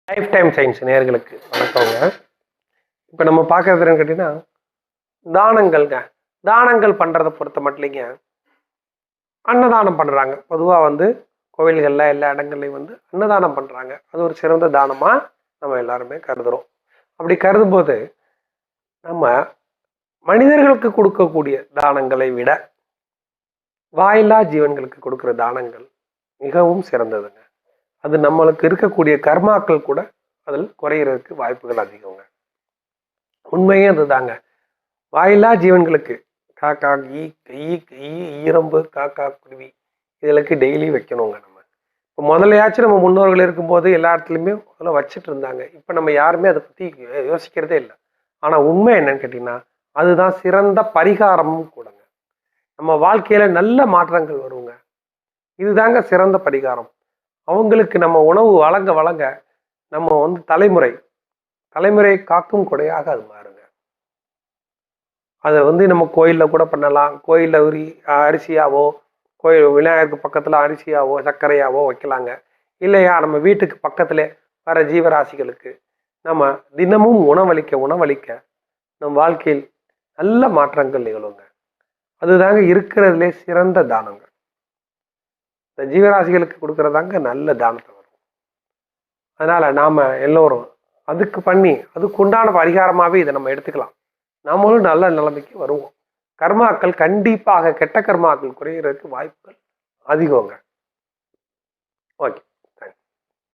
Life time science நேயர்களுக்கு வணக்கங்க. இப்போ நம்ம பார்க்கறது என்னன்னு கேட்டிங்கன்னா, தானங்கள்ங்க. தானங்கள் பண்ணுறதை பொறுத்த மட்டும் அன்னதானம் பண்ணுறாங்க. பொதுவாக கோவில்களில் எல்லா இடங்கள்லையும் அன்னதானம் பண்ணுறாங்க. அது ஒரு சிறந்த தானமாக நம்ம எல்லாருமே கருதுகிறோம். அப்படி கருதும்போது நம்ம மனிதர்களுக்கு கொடுக்கக்கூடிய தானங்களை விட வாயில்லா ஜீவன்களுக்கு கொடுக்குற தானங்கள் மிகவும் சிறந்ததுங்க. அது நம்மளுக்கு இருக்கக்கூடிய கர்மாக்கள் கூட அதில் குறையிறதுக்கு வாய்ப்புகள் அதிகங்க. உண்மையே அதுதாங்க. வாயில்லா ஜீவன்களுக்கு காக்கா, ஈ, ஈரம்பு, காக்கா, குருவி இதுகளுக்கு டெய்லி வைக்கணுங்க நம்ம. இப்போ முதலையாச்சும் நம்ம முன்னோர்கள் இருக்கும்போது எல்லா இடத்துலையுமே முதல்ல வச்சுட்டு இருந்தாங்க. இப்போ நம்ம யாருமே அதை பற்றி யோசிக்கிறதே இல்லை. ஆனால் உண்மை என்னன்னு கேட்டிங்கன்னா, அதுதான் சிறந்த பரிகாரமும் கூடங்க. நம்ம வாழ்க்கையில் நல்ல மாற்றங்கள் வருங்க. இதுதாங்க சிறந்த பரிகாரம். அவங்களுக்கு நம்ம உணவு வழங்க வழங்க நம்ம தலைமுறை காக்கும் கொடையாக அது மாறுங்க. அதை நம்ம கோயிலில் கூட பண்ணலாம். கோயிலில் அரிசியாவோ, கோயில் விநாயகருக்கு பக்கத்தில் அரிசியாவோ சர்க்கரையாவோ வைக்கலாங்க. இல்லையா நம்ம வீட்டுக்கு பக்கத்துல வர ஜீவராசிகளுக்கு நம்ம தினமும் உணவளிக்க நம் வாழ்க்கையில் நல்ல மாற்றங்கள் நிகழுங்க. அதுதாங்க இருக்கிறதுலே சிறந்த தானங்க. இந்த ஜீவராசிகளுக்கு கொடுக்கறதாங்க நல்ல தானத்தை வரும். அதனால நாம எல்லோரும் அதுக்கு உண்டான பரிகாரமாகவே இதை நம்ம எடுத்துக்கலாம். நம்மளும் நல்ல நிலைமைக்கு வருவோம். கர்மாக்கள் கண்டிப்பாக கெட்ட கர்மாக்கள் குறையிறதுக்கு வாய்ப்புகள் அதிகங்க. ஓகே.